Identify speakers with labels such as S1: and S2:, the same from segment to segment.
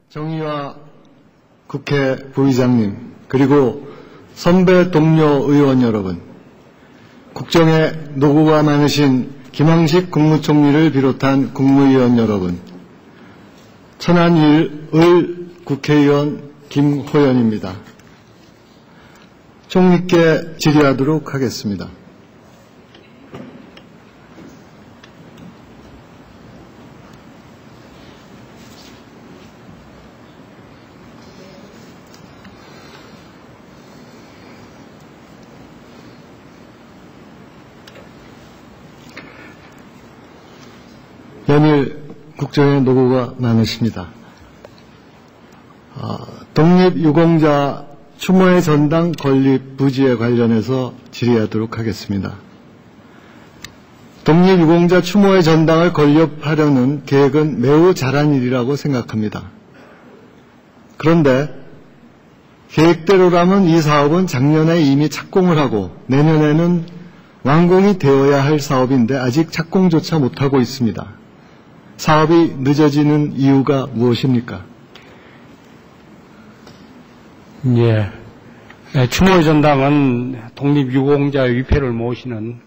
S1: 정의와 국회 부의장님, 그리고 선배 동료 의원 여러분, 국정에 노고가 많으신 김황식 국무총리를 비롯한 국무위원 여러분, 천안을 국회의원 김호연입니다. 총리께 질의하도록 하겠습니다. 연일 국정에 노고가 많으십니다. 독립유공자 추모의 전당 건립 부지에 관련해서 질의하도록 하겠습니다. 독립유공자 추모의 전당을 건립하려는 계획은 매우 잘한 일이라고 생각합니다. 그런데 계획대로라면 이 사업은 작년에 이미 착공을 하고 내년에는 완공이 되어야 할 사업인데 아직 착공조차 못하고 있습니다. 사업이 늦어지는 이유가 무엇입니까?
S2: 예. 추모의 전당은 독립유공자의 위패를 모시는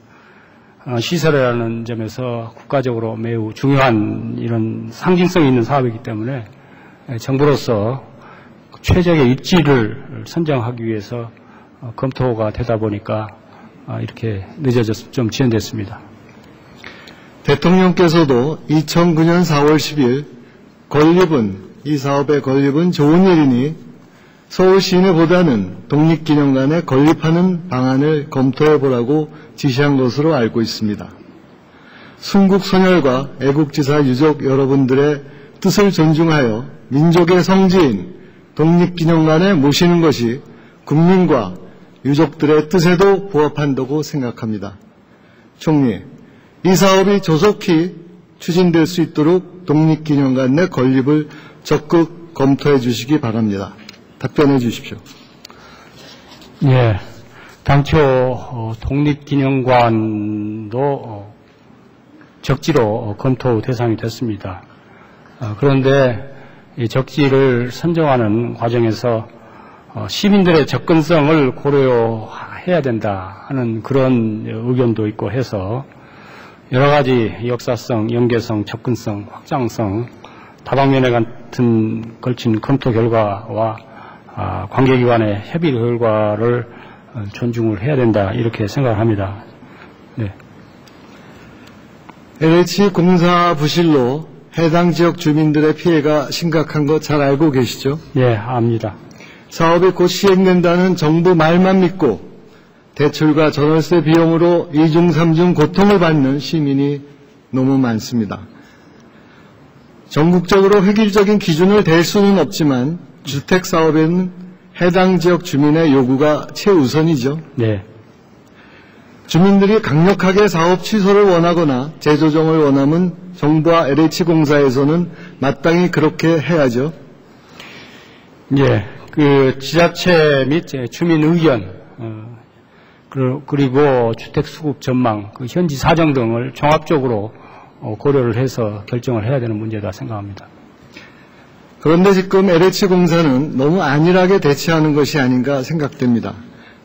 S2: 시설이라는 점에서 국가적으로 매우 중요한 이런 상징성이 있는 사업이기 때문에 정부로서 최적의 입지를 선정하기 위해서 검토가 되다 보니까 이렇게 늦어져서 좀 지연됐습니다.
S1: 대통령께서도 2009년 4월 10일 이 사업의 건립은 좋은 일이니 서울 시내보다는 독립기념관에 건립하는 방안을 검토해보라고 지시한 것으로 알고 있습니다. 순국선열과 애국지사 유족 여러분들의 뜻을 존중하여 민족의 성지인 독립기념관에 모시는 것이 국민과 유족들의 뜻에도 부합한다고 생각합니다. 총리, 이 사업이 조속히 추진될 수 있도록 독립기념관 내 건립을 적극 검토해 주시기 바랍니다. 답변해 주십시오.
S2: 예, 당초 독립기념관도 적지로 검토 대상이 됐습니다. 그런데 이 적지를 선정하는 과정에서 시민들의 접근성을 고려해야 된다 하는 그런 의견도 있고 해서 여러 가지 역사성, 연계성, 접근성, 확장성, 다방면에 같은 걸친 검토 결과와 관계기관의 협의 결과를 존중을 해야 된다 이렇게 생각을 합니다. 네.
S1: LH 공사 부실로 해당 지역 주민들의 피해가 심각한 거 잘 알고 계시죠?
S2: 네, 압니다.
S1: 사업이 곧 시행된다는 정부 말만 믿고 대출과 전월세 비용으로 2중 3중 고통을 받는 시민이 너무 많습니다. 전국적으로 획일적인 기준을 댈 수는 없지만 주택사업에는 해당 지역 주민의 요구가 최우선이죠.
S2: 네.
S1: 주민들이 강력하게 사업 취소를 원하거나 재조정을 원하면 정부와 LH공사에서는 마땅히 그렇게 해야죠.
S2: 예, 그 지자체 및 주민 의견, 그리고 주택 수급 전망, 그 현지 사정 등을 종합적으로 고려를 해서 결정을 해야 되는 문제다 생각합니다.
S1: 그런데 지금 LH공사는 너무 안일하게 대처하는 것이 아닌가 생각됩니다.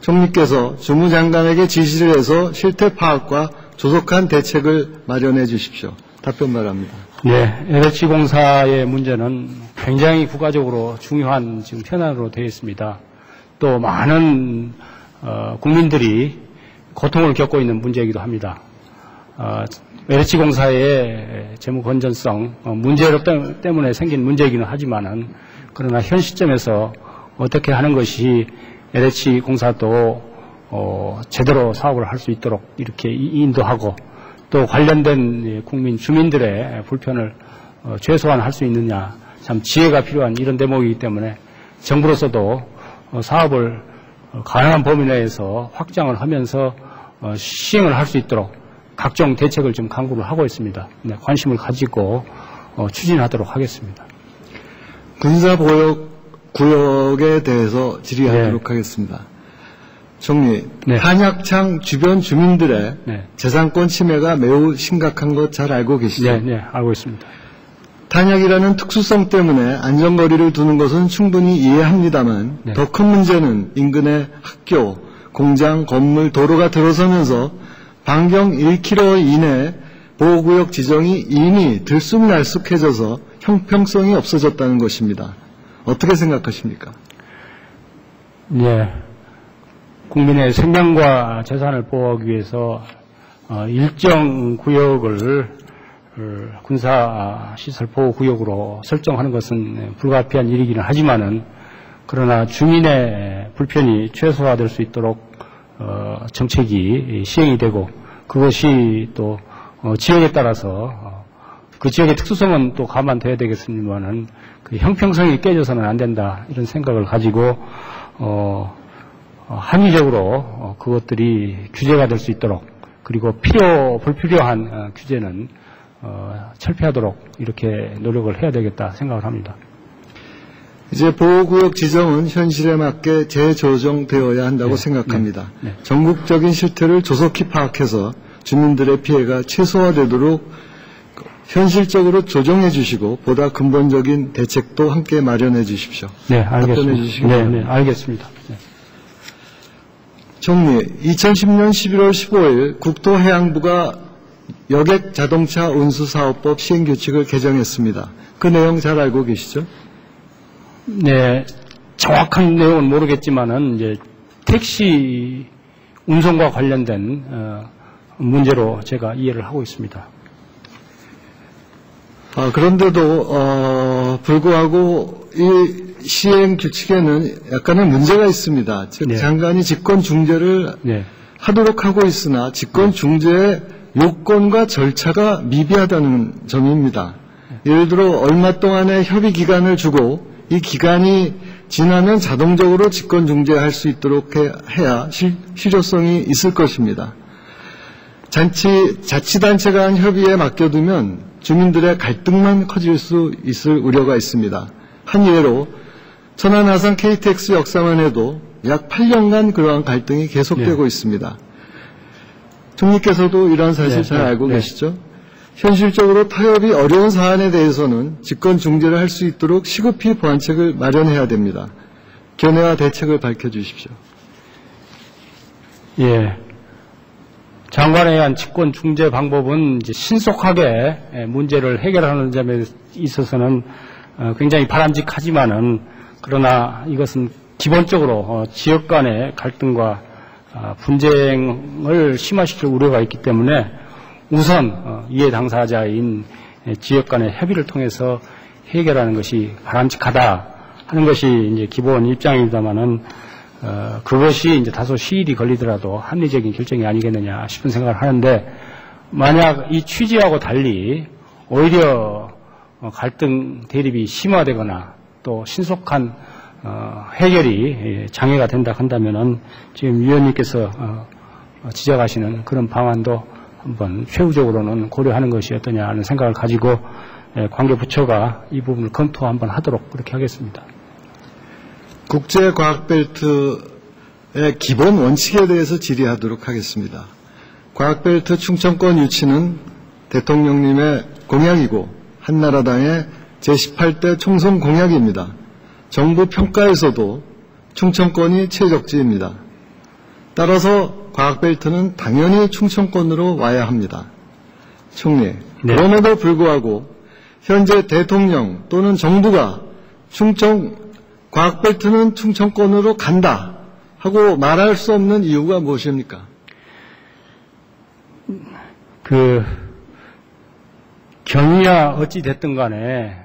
S1: 총리께서 주무장관에게 지시를 해서 실태 파악과 조속한 대책을 마련해 주십시오. 답변 바랍니다.
S2: 네, LH공사의 문제는 굉장히 국가적으로 중요한 지금 현안으로 되어 있습니다. 또 많은 국민들이 고통을 겪고 있는 문제이기도 합니다. LH공사의 재무 건전성 문제 때문에 생긴 문제이기는 하지만은 그러나 현 시점에서 어떻게 하는 것이 LH공사도 제대로 사업을 할 수 있도록 이렇게 인도하고 또 관련된 주민들의 불편을 최소한 할 수 있느냐 참 지혜가 필요한 이런 대목이기 때문에 정부로서도 사업을 가능한 범위 내에서 확장을 하면서 시행을 할 수 있도록 각종 대책을 좀 강구를 하고 있습니다. 네, 관심을 가지고 추진하도록 하겠습니다.
S1: 군사보역구역에 대해서 질의하도록
S2: 네.
S1: 하겠습니다. 총리,
S2: 네.
S1: 한약창 주변 주민들의
S2: 네.
S1: 재산권 침해가 매우 심각한 것 잘 알고 계시죠?
S2: 네, 네, 알고 있습니다.
S1: 탄약이라는 특수성 때문에 안전거리를 두는 것은 충분히 이해합니다만
S2: 네.
S1: 더 큰 문제는 인근의 학교, 공장, 건물, 도로가 들어서면서 반경 1km 이내 보호구역 지정이 이미 들쑥날쑥해져서 형평성이 없어졌다는 것입니다. 어떻게 생각하십니까?
S2: 네. 국민의 생명과 재산을 보호하기 위해서 일정 구역을 군사시설 보호구역으로 설정하는 것은 불가피한 일이기는 하지만은 그러나 주민의 불편이 최소화될 수 있도록 정책이 시행이 되고 그것이 또 지역에 따라서 그 지역의 특수성은 또 감안돼야 되겠습니다만은 그 형평성이 깨져서는 안 된다 이런 생각을 가지고 합리적으로 그것들이 규제가 될 수 있도록 그리고 불필요한 규제는 철폐하도록 이렇게 노력을 해야 되겠다 생각을 합니다.
S1: 이제 보호구역 지정은 현실에 맞게 재조정되어야 한다고 생각합니다.
S2: 네.
S1: 전국적인 실태를 조속히 파악해서 주민들의 피해가 최소화되도록 현실적으로 조정해 주시고 보다 근본적인 대책도 함께 마련해 주십시오.
S2: 네, 알겠습니다.
S1: 답변해 주시기 바랍니다.
S2: 네, 알겠습니다. 네.
S1: 총리, 2010년 11월 15일 국토해양부가 여객 자동차 운수사업법 시행규칙을 개정했습니다. 그 내용 잘 알고 계시죠?
S2: 네, 정확한 내용은 모르겠지만은 이제 택시 운송과 관련된 문제로 제가 이해를 하고 있습니다.
S1: 그런데도 불구하고 이 시행 규칙에는 약간의 문제가 있습니다. 즉
S2: 네.
S1: 장관이 직권 중재를
S2: 네,
S1: 하도록 하고 있으나 직권 중재의 요건과 절차가 미비하다는 점입니다. 예를 들어 얼마 동안의 협의 기간을 주고 이 기간이 지나면 자동적으로 직권 중재할 수 있도록 해야 실효성이 있을 것입니다. 자치단체가 한 협의에 맡겨두면 주민들의 갈등만 커질 수 있을 우려가 있습니다. 한 예로 천안하산 KTX 역사만 해도 약 8년간 그러한 갈등이 계속되고
S2: 네.
S1: 있습니다. 총리께서도 이러한 사실
S2: 네,
S1: 잘
S2: 네,
S1: 알고
S2: 네.
S1: 계시죠? 현실적으로 타협이 어려운 사안에 대해서는 직권 중재를 할 수 있도록 시급히 보완책을 마련해야 됩니다. 견해와 대책을 밝혀주십시오.
S2: 예. 장관에 의한 직권 중재 방법은 이제 신속하게 문제를 해결하는 점에 있어서는 굉장히 바람직하지만은 그러나 이것은 기본적으로 지역 간의 갈등과 분쟁을 심화시킬 우려가 있기 때문에 우선 이해 당사자인 지역 간의 협의를 통해서 해결하는 것이 바람직하다 하는 것이 이제 기본 입장입니다만은 그것이 이제 다소 시일이 걸리더라도 합리적인 결정이 아니겠느냐 싶은 생각을 하는데 만약 이 취지하고 달리 오히려 갈등 대립이 심화되거나 또 신속한 해결이 장애가 된다 한다면은 지금 위원님께서 지적하시는 그런 방안도 한번 최우적으로는 고려하는 것이 어떠냐 하는 생각을 가지고 관계 부처가 이 부분을 검토 한번 하도록 그렇게 하겠습니다.
S1: 국제과학벨트의 기본 원칙에 대해서 질의하도록 하겠습니다. 과학벨트 충청권 유치는 대통령님의 공약이고 한나라당의 제18대 총선 공약입니다. 정부 평가에서도 충청권이 최적지입니다. 따라서 과학벨트는 당연히 충청권으로 와야 합니다. 총리,
S2: 네.
S1: 그럼에도 불구하고 현재 대통령 또는 정부가 과학벨트는 충청권으로 간다 하고 말할 수 없는 이유가 무엇입니까?
S2: 경위야 어찌 됐든 간에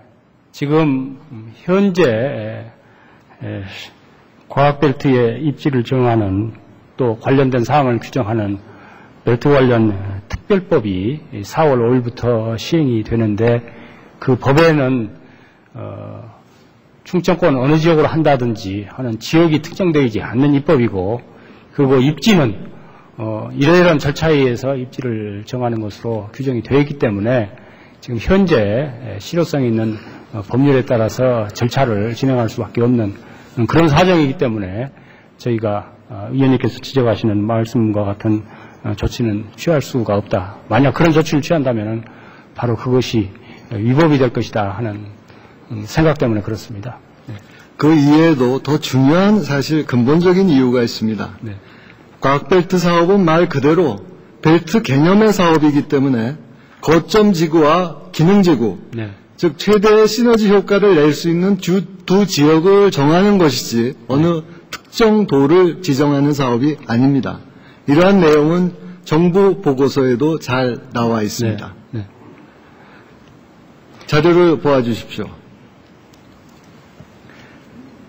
S2: 지금 현재 과학벨트의 입지를 정하는 또 관련된 사항을 규정하는 벨트 관련 특별법이 4월 5일부터 시행이 되는데 그 법에는 충청권 어느 지역으로 한다든지 하는 지역이 특정되지 않는 입법이고 그리고 입지는 이러이러한 절차에 의해서 입지를 정하는 것으로 규정이 되어 있기 때문에 지금 현재 실효성 있는 법률에 따라서 절차를 진행할 수밖에 없는 그런 사정이기 때문에 저희가 위원님께서 지적하시는 말씀과 같은 조치는 취할 수가 없다. 만약 그런 조치를 취한다면 바로 그것이 위법이 될 것이다 하는 생각 때문에 그렇습니다. 네.
S1: 그 이외에도 더 중요한 사실 근본적인 이유가 있습니다.
S2: 네.
S1: 과학벨트 사업은 말 그대로 벨트 개념의 사업이기 때문에 거점 지구와 기능 지구,
S2: 네.
S1: 즉 최대의 시너지 효과를 낼 수 있는 두 지역을 정하는 것이지 어느 특정 도를 지정하는 사업이 아닙니다. 이러한 내용은 정부 보고서에도 잘 나와 있습니다.
S2: 네. 네.
S1: 자료를 보아주십시오.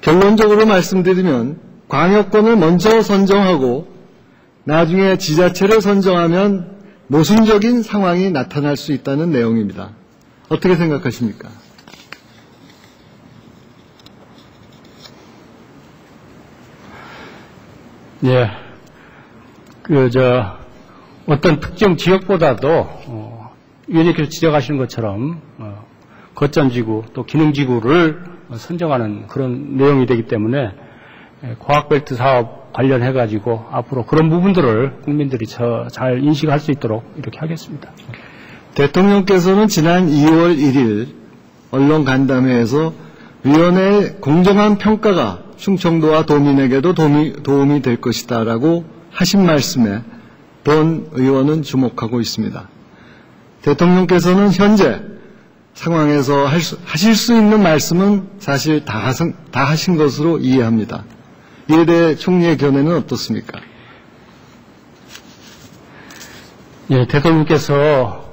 S1: 결론적으로 말씀드리면 광역권을 먼저 선정하고 나중에 지자체를 선정하면 모순적인 상황이 나타날 수 있다는 내용입니다. 어떻게 생각하십니까?
S2: 예. 어떤 특정 지역보다도, 위원님께서 지적하시는 것처럼, 거점지구 또 기능지구를 선정하는 그런 내용이 되기 때문에, 과학벨트 사업 관련해가지고 앞으로 그런 부분들을 국민들이 잘 인식할 수 있도록 이렇게 하겠습니다.
S1: 대통령께서는 지난 2월 1일 언론 간담회에서 위원회의 공정한 평가가 충청도와 도민에게도 도움이 될 것이다 라고 하신 말씀에 본 의원은 주목하고 있습니다. 대통령께서는 현재 상황에서 하실 수 있는 말씀은 사실 다 하신 것으로 이해합니다. 이에 대해 총리의 견해는 어떻습니까?
S2: 예, 대통령께서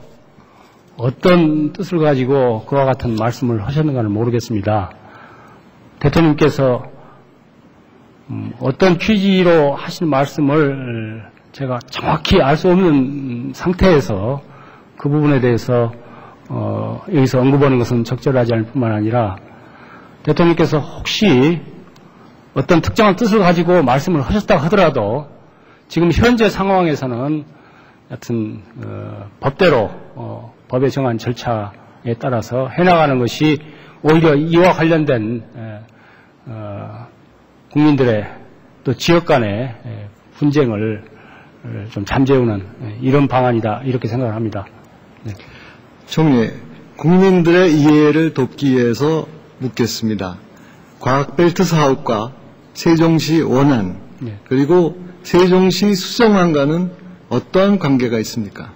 S2: 어떤 뜻을 가지고 그와 같은 말씀을 하셨는가는 모르겠습니다. 대통령께서 어떤 취지로 하신 말씀을 제가 정확히 알 수 없는 상태에서 그 부분에 대해서 여기서 언급하는 것은 적절하지 않을 뿐만 아니라 대통령께서 혹시 어떤 특정한 뜻을 가지고 말씀을 하셨다 하더라도 지금 현재 상황에서는 하여튼 법대로 법에 정한 절차에 따라서 해나가는 것이 오히려 이와 관련된 국민들의 또 지역 간의 분쟁을 좀 잠재우는 이런 방안이다 이렇게 생각을 합니다. 네.
S1: 총리, 국민들의 이해를 돕기 위해서 묻겠습니다. 과학벨트 사업과 세종시 원안
S2: 네.
S1: 그리고 세종시 수정안과는 어떠한 관계가 있습니까?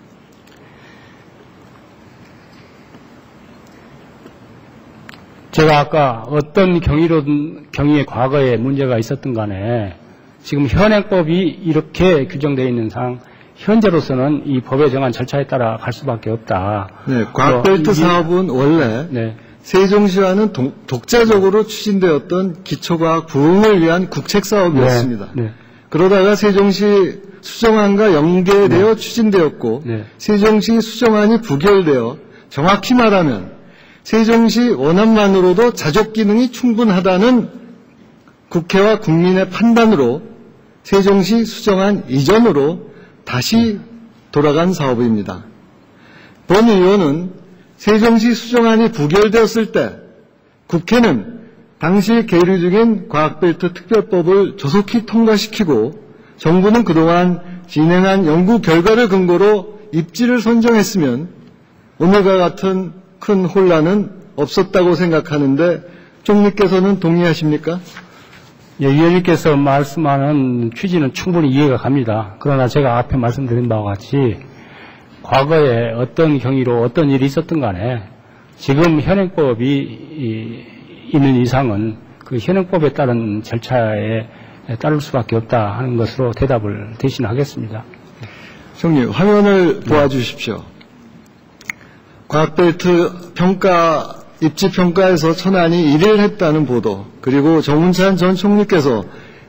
S2: 제가 아까 어떤 경위의 과거에 문제가 있었든 간에 지금 현행법이 이렇게 규정되어 있는 상 현재로서는 이 법에 정한 절차에 따라 갈 수밖에 없다.
S1: 네, 과학벨트 사업은 원래
S2: 네.
S1: 세종시와는 독자적으로 추진되었던 기초과학 부흥을 위한 국책사업이었습니다.
S2: 네. 네.
S1: 그러다가 세종시 수정안과 연계되어
S2: 네.
S1: 추진되었고
S2: 네.
S1: 세종시 수정안이 부결되어 정확히 말하면 세종시 원안만으로도 자족 기능이 충분하다는 국회와 국민의 판단으로 세종시 수정안 이전으로 다시 돌아간 사업입니다. 본 의원은 세종시 수정안이 부결되었을 때 국회는 당시 계류 중인 과학벨트 특별법을 조속히 통과시키고 정부는 그동안 진행한 연구 결과를 근거로 입지를 선정했으면 오늘과 같은 큰 혼란은 없었다고 생각하는데 총리께서는 동의하십니까?
S2: 예, 위원님께서 말씀하는 취지는 충분히 이해가 갑니다. 그러나 제가 앞에 말씀드린 바와 같이 과거에 어떤 경위로 어떤 일이 있었든 간에 지금 현행법이 있는 이상은 그 현행법에 따른 절차에 따를 수밖에 없다 하는 것으로 대답을 대신하겠습니다.
S1: 총리, 화면을 보아주십시오. 과학벨트 평가, 입지평가에서 천안이 1위를 했다는 보도, 그리고 정운찬 전 총리께서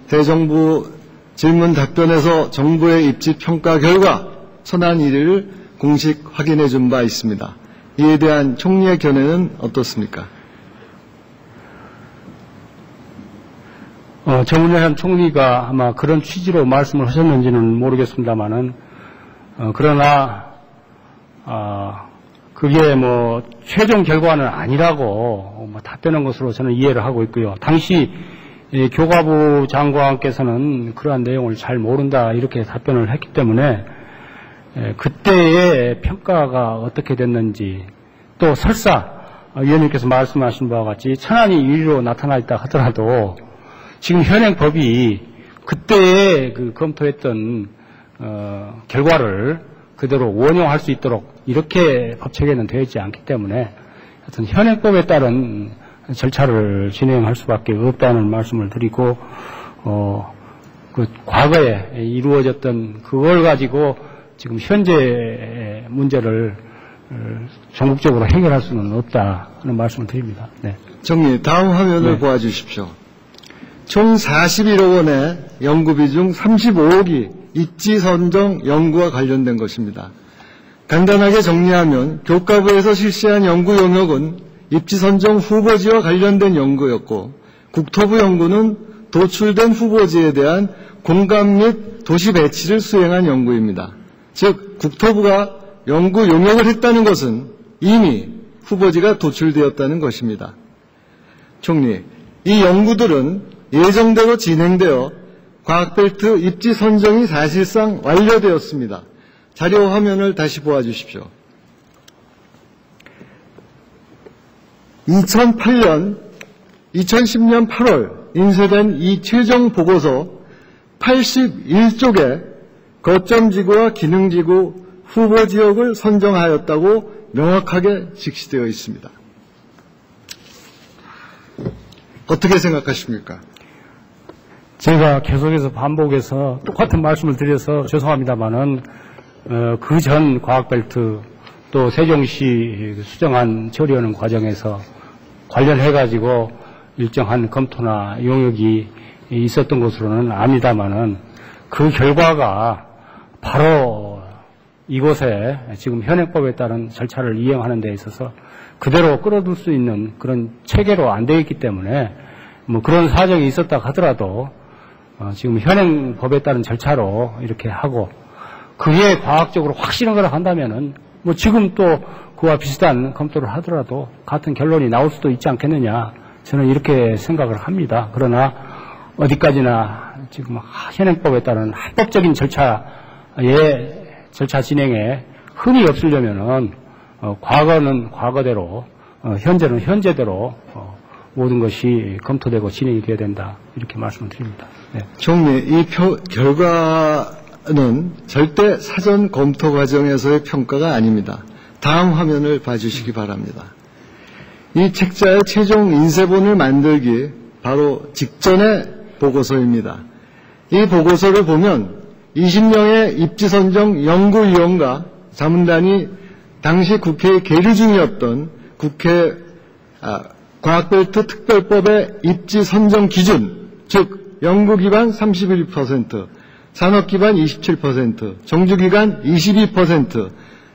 S1: 대정부 질문 답변에서 정부의 입지평가 결과 천안 1위를 공식 확인해 준 바 있습니다. 이에 대한 총리의 견해는 어떻습니까?
S2: 정운찬 총리가 아마 그런 취지로 말씀을 하셨는지는 모르겠습니다만은, 그러나, 그게 최종 결과는 아니라고 답변한 것으로 저는 이해를 하고 있고요. 당시 교과부 장관께서는 그러한 내용을 잘 모른다 이렇게 답변을 했기 때문에 그때의 평가가 어떻게 됐는지 또 설사 위원님께서 말씀하신 바와 같이 천안이 유리로 나타나 있다 하더라도 지금 현행 법이 그때에 그 검토했던 결과를 그대로 원용할 수 있도록 이렇게 법체계는 되어 있지 않기 때문에 하여튼 현행법에 따른 절차를 진행할 수밖에 없다는 말씀을 드리고 그 과거에 이루어졌던 그걸 가지고 지금 현재 문제를 전국적으로 해결할 수는 없다는 말씀을 드립니다. 네.
S1: 정리, 다음 화면을
S2: 네.
S1: 보아주십시오. 총 41억 원의 연구비 중 35억이 입지 선정 연구와 관련된 것입니다. 간단하게 정리하면 교과부에서 실시한 연구 영역은 입지 선정 후보지와 관련된 연구였고, 국토부 연구는 도출된 후보지에 대한 공감 및 도시 배치를 수행한 연구입니다. 즉 국토부가 연구 용역을 했다는 것은 이미 후보지가 도출되었다는 것입니다. 총리, 이 연구들은 예정대로 진행되어 과학벨트 입지 선정이 사실상 완료되었습니다. 자료 화면을 다시 보아주십시오. 2010년 8월 인쇄된 이 최종 보고서 81쪽에 거점지구와 기능지구 후보지역을 선정하였다고 명확하게 직시되어 있습니다. 어떻게 생각하십니까?
S2: 제가 계속해서 반복해서 똑같은 말씀을 드려서 죄송합니다만은 그 전 과학벨트 또 세종시 수정안 처리하는 과정에서 관련해가지고 일정한 검토나 용역이 있었던 것으로는 압니다만은 그 결과가 바로 이곳에 지금 현행법에 따른 절차를 이행하는 데 있어서 그대로 끌어들 수 있는 그런 체계로 안 되어 있기 때문에 뭐 그런 사정이 있었다 하더라도 지금 현행법에 따른 절차로 이렇게 하고 그게 과학적으로 확실한 거라 한다면은 뭐 지금 또 그와 비슷한 검토를 하더라도 같은 결론이 나올 수도 있지 않겠느냐 저는 이렇게 생각을 합니다. 그러나 어디까지나 지금 현행법에 따른 합법적인 절차 진행에 흠이 없으려면은 과거는 과거대로 현재는 현재대로 모든 것이 검토되고 진행이 되어야 된다 이렇게 말씀을 드립니다. 네.
S1: 총리, 이 결과는 절대 사전 검토 과정에서의 평가가 아닙니다. 다음 화면을 봐주시기 바랍니다. 이 책자의 최종 인쇄본을 만들기 바로 직전의 보고서입니다. 이 보고서를 보면 20명의 입지선정 연구위원과 자문단이 당시 국회에 계류 중이었던 국회 과학벨트 특별법의 입지선정 기준, 즉 연구기반 31%, 산업기반 27%, 정주기관 22%,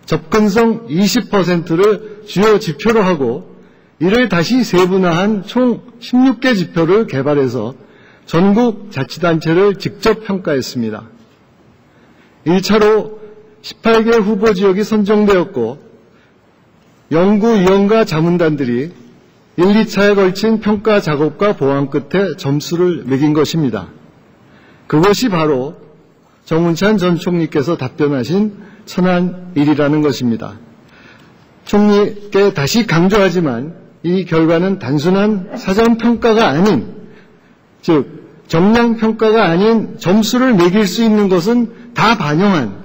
S1: 접근성 20%를 주요 지표로 하고 이를 다시 세분화한 총 16개 지표를 개발해서 전국 자치단체를 직접 평가했습니다. 1차로 18개 후보지역이 선정되었고 연구위원과 자문단들이 1, 2차에 걸친 평가 작업과 보완 끝에 점수를 매긴 것입니다. 그것이 바로 정운찬 전 총리께서 답변하신 천안 1이라는 것입니다. 총리께 다시 강조하지만 이 결과는 단순한 사전평가가 아닌, 즉 정량평가가 아닌 점수를 매길 수 있는 것은 다 반영한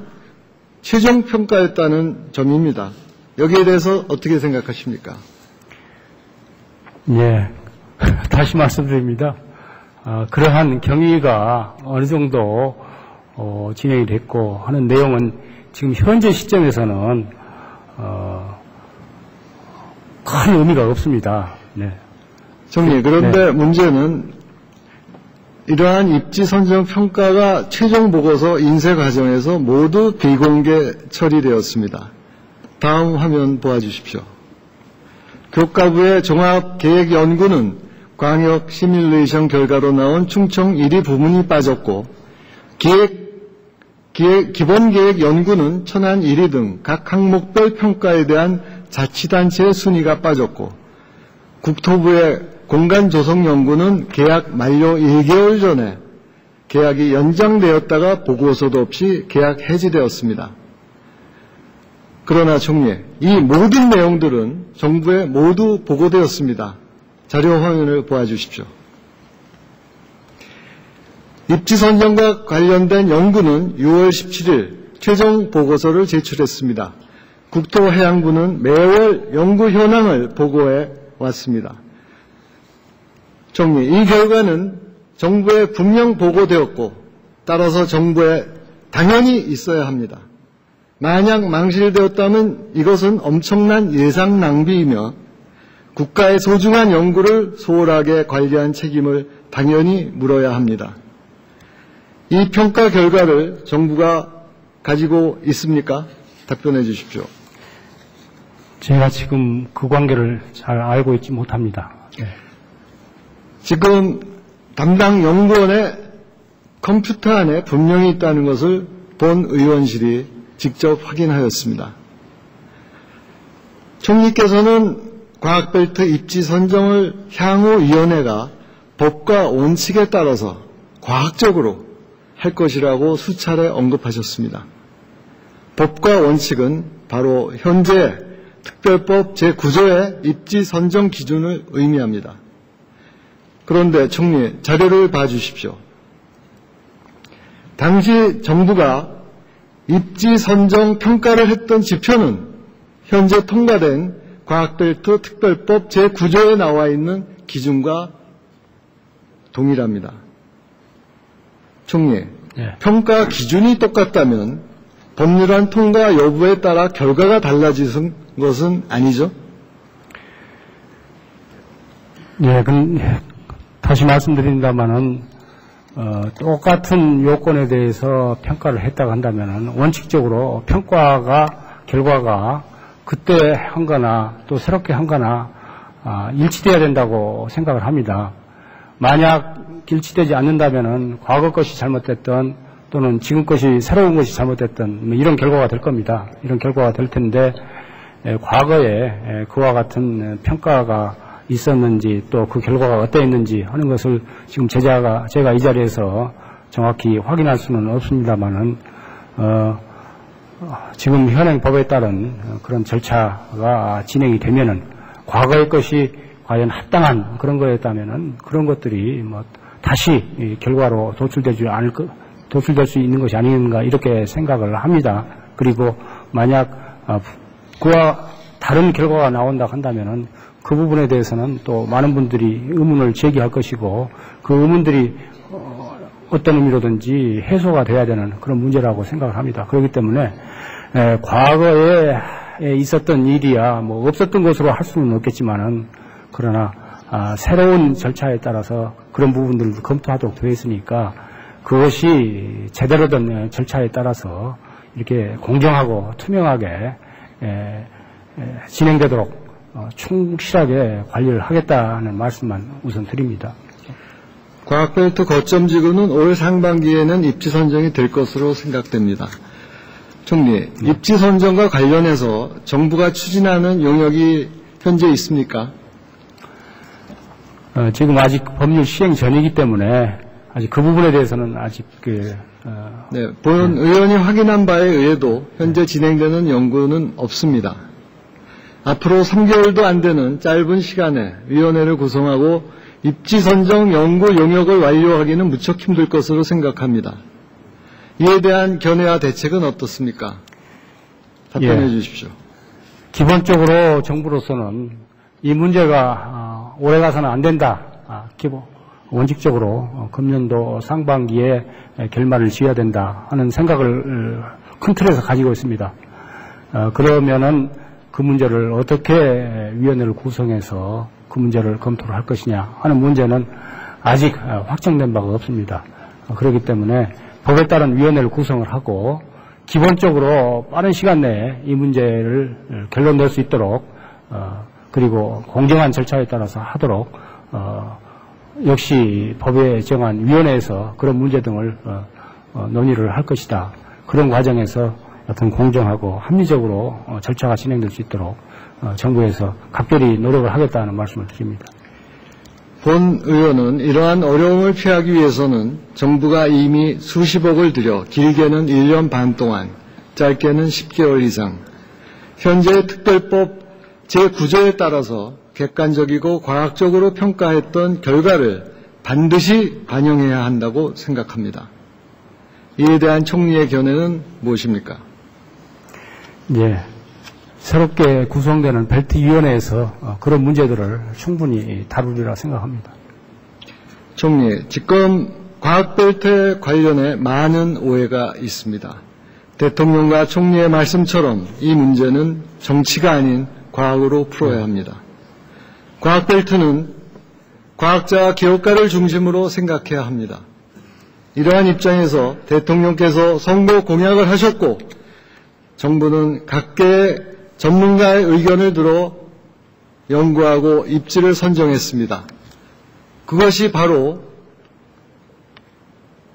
S1: 최종평가였다는 점입니다. 여기에 대해서 어떻게 생각하십니까?
S2: 예, 다시 말씀드립니다. 그러한 경위가 어느 정도 진행이 됐고 하는 내용은 지금 현재 시점에서는 큰 의미가 없습니다. 네.
S1: 총리, 그런데
S2: 네.
S1: 문제는 이러한 입지 선정 평가가 최종 보고서 인쇄 과정에서 모두 비공개 처리되었습니다. 다음 화면 보아주십시오. 교과부의 종합계획연구는 광역 시뮬레이션 결과로 나온 충청 1위 부문이 빠졌고 기본계획 연구는 천안 1위 등 각 항목별 평가에 대한 자치단체의 순위가 빠졌고 국토부의 공간조성 연구는 계약 만료 1개월 전에 계약이 연장되었다가 보고서도 없이 계약 해지되었습니다. 그러나 총리, 이 모든 내용들은 정부에 모두 보고되었습니다. 자료 화면을 보아주십시오. 입지 선정과 관련된 연구는 6월 17일 최종 보고서를 제출했습니다. 국토해양부는 매월 연구 현황을 보고해 왔습니다. 총리, 이 결과는 정부에 분명 보고되었고 따라서 정부에 당연히 있어야 합니다. 만약 망실되었다면 이것은 엄청난 예산 낭비이며 국가의 소중한 연구를 소홀하게 관리한 책임을 당연히 물어야 합니다. 이 평가 결과를 정부가 가지고 있습니까? 답변해 주십시오.
S2: 제가 지금 그 관계를 잘 알고 있지 못합니다. 네.
S1: 지금 담당 연구원의 컴퓨터 안에 분명히 있다는 것을 본 의원실이 직접 확인하였습니다. 총리께서는 과학벨트 입지 선정을 향후 위원회가 법과 원칙에 따라서 과학적으로 할 것이라고 수차례 언급하셨습니다. 법과 원칙은 바로 현재 특별법 제9조의 입지 선정 기준을 의미합니다. 그런데 총리, 자료를 봐주십시오. 당시 정부가 입지 선정 평가를 했던 지표는 현재 통과된 과학벨트 특별법 제9조에 나와 있는 기준과 동일합니다. 총리,
S2: 네.
S1: 평가 기준이 똑같다면 법률안 통과 여부에 따라 결과가 달라지는 것은 아니죠?
S2: 네, 그럼 다시 말씀드린다면은 똑같은 요건에 대해서 평가를 했다고 한다면은 원칙적으로 결과가 그때 한 거나 또 새롭게 한 거나 일치돼야 된다고 생각을 합니다. 만약 일치되지 않는다면은 과거 것이 잘못됐던 또는 지금 것이 새로운 것이 잘못됐던 이런 결과가 될 겁니다. 이런 결과가 될 텐데 과거에 그와 같은 평가가 있었는지 또 그 결과가 어떠했는지 하는 것을 지금 제가 이 자리에서 정확히 확인할 수는 없습니다만은 지금 현행 법에 따른 그런 절차가 진행이 되면은 과거의 것이 과연 합당한 그런 거였다면은 그런 것들이 다시 결과로 도출될 수 있는 것이 아닌가 이렇게 생각을 합니다. 그리고 만약 그와 다른 결과가 나온다 한다면은 그 부분에 대해서는 또 많은 분들이 의문을 제기할 것이고 그 의문들이 어떤 의미로든지 해소가 돼야 되는 그런 문제라고 생각을 합니다. 그렇기 때문에 과거에 있었던 일이야 없었던 것으로 할 수는 없겠지만은 그러나 새로운 절차에 따라서 그런 부분들을 검토하도록 되어 있으니까 그것이 제대로 된 절차에 따라서 이렇게 공정하고 투명하게 진행되도록 충실하게 관리를 하겠다는 말씀만 우선 드립니다.
S1: 과학벨트 거점 지구는 올 상반기에는 입지 선정이 될 것으로 생각됩니다. 총리, 입지 선정과 관련해서 정부가 추진하는 용역이 현재 있습니까?
S2: 지금 아직 법률 시행 전이기 때문에 아직 그 부분에 대해서는 아직
S1: 네, 본 의원이 확인한 바에 의해도 현재 진행되는 연구는 없습니다. 앞으로 3개월도 안 되는 짧은 시간에 위원회를 구성하고 입지 선정 연구 용역을 완료하기는 무척 힘들 것으로 생각합니다. 이에 대한 견해와 대책은 어떻습니까? 답변해 주십시오.
S2: 기본적으로 정부로서는 이 문제가 오래 가서는 안 된다. 원칙적으로 금년도 상반기에 결말을 지어야 된다 하는 생각을 큰 틀에서 가지고 있습니다. 그러면은 그 문제를 어떻게 위원회를 구성해서 그 문제를 검토를 할 것이냐 하는 문제는 아직 확정된 바가 없습니다. 그렇기 때문에 법에 따른 위원회를 구성을 하고 기본적으로 빠른 시간 내에 이 문제를 결론 낼 수 있도록 그리고 공정한 절차에 따라서 하도록 역시 법에 정한 위원회에서 그런 문제 등을 논의를 할 것이다. 그런 과정에서 어떤 공정하고 합리적으로 절차가 진행될 수 있도록 정부에서 각별히 노력을 하겠다는 말씀을 드립니다.
S1: 본 의원은 이러한 어려움을 피하기 위해서는 정부가 이미 수십억을 들여 길게는 1년 반 동안 짧게는 10개월 이상 현재 특별법 제9조에 따라서 객관적이고 과학적으로 평가했던 결과를 반드시 반영해야 한다고 생각합니다. 이에 대한 총리의 견해는 무엇입니까?
S2: 예, 새롭게 구성되는 벨트위원회에서 그런 문제들을 충분히 다루리라 생각합니다.
S1: 총리, 지금 과학벨트에 관련해 많은 오해가 있습니다. 대통령과 총리의 말씀처럼 이 문제는 정치가 아닌 과학으로 풀어야 합니다. 과학벨트는 과학자와 기업가를 중심으로 생각해야 합니다. 이러한 입장에서 대통령께서 선거 공약을 하셨고 정부는 각계의 전문가의 의견을 들어 연구하고 입지를 선정했습니다. 그것이 바로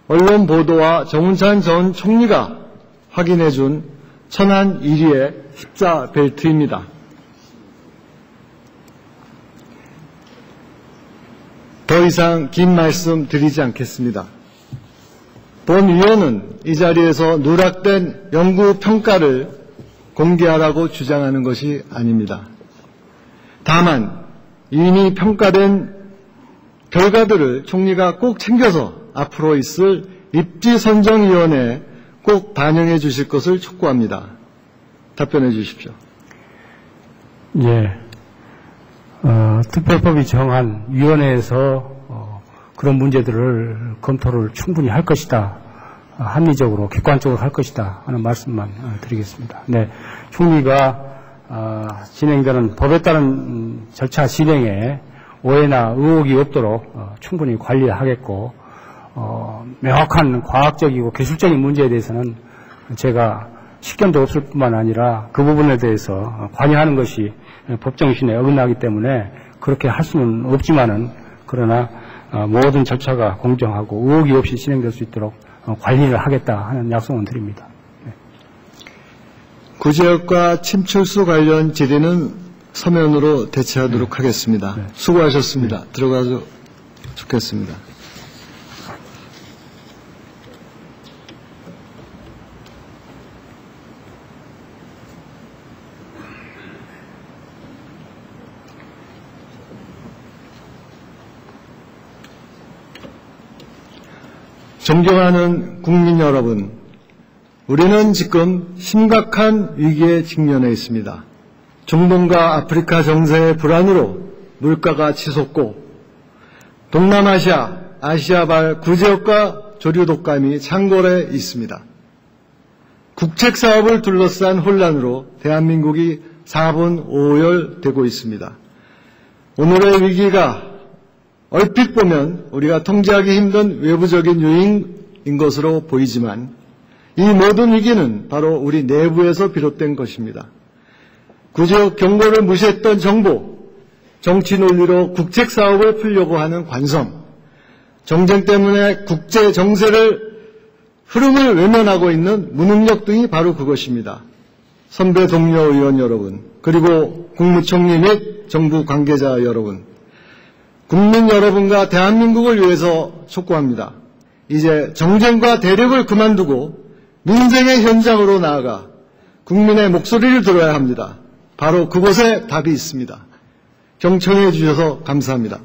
S1: 언론 보도와 정운찬 전 총리가 확인해준 천안 1위의 십자벨트입니다. 더 이상 긴 말씀 드리지 않겠습니다. 본 위원은 이 자리에서 누락된 연구 평가를 공개하라고 주장하는 것이 아닙니다. 다만 이미 평가된 결과들을 총리가 꼭 챙겨서 앞으로 있을 입지선정위원회에 꼭 반영해 주실 것을 촉구합니다. 답변해 주십시오.
S2: 예, 특별법이 정한 위원회에서 그런 문제들을 검토를 충분히 할 것이다. 합리적으로, 객관적으로 할 것이다 하는 말씀만 드리겠습니다. 네, 총리가 진행되는 법에 따른 절차 진행에 오해나 의혹이 없도록 충분히 관리하겠고 명확한 과학적이고 기술적인 문제에 대해서는 제가 식견도 없을 뿐만 아니라 그 부분에 대해서 관여하는 것이 법정신에 어긋나기 때문에 그렇게 할 수는 없지만은 그러나 모든 절차가 공정하고 의혹이 없이 진행될 수 있도록 관리를 하겠다 하는 약속은 드립니다. 네.
S1: 구제역과 침출수 관련 질의는 서면으로 대체하도록 하겠습니다.
S2: 네.
S1: 수고하셨습니다. 들어가서 좋겠습니다. 존경하는 국민 여러분, 우리는 지금 심각한 위기에 직면해 있습니다. 중동과 아프리카 정세의 불안으로 물가가 치솟고 동남아시아, 아시아발 구제역과 조류 독감이 창궐해 있습니다. 국책 사업을 둘러싼 혼란으로 대한민국이 4분 5열 있습니다. 오늘의 위기가 얼핏 보면 우리가 통제하기 힘든 외부적인 요인인 것으로 보이지만 이 모든 위기는 바로 우리 내부에서 비롯된 것입니다. 구제역 경고를 무시했던 정부, 정치 논리로 국책 사업을 풀려고 하는 관성, 정쟁 때문에 국제 정세를 흐름을 외면하고 있는 무능력 등이 바로 그것입니다. 선배 동료 의원 여러분, 그리고 국무총리 및 정부 관계자 여러분, 국민 여러분과 대한민국을 위해서 촉구합니다. 이제 정쟁과 대립을 그만두고 민생의 현장으로 나아가 국민의 목소리를 들어야 합니다. 바로 그곳에 답이 있습니다. 경청해 주셔서 감사합니다.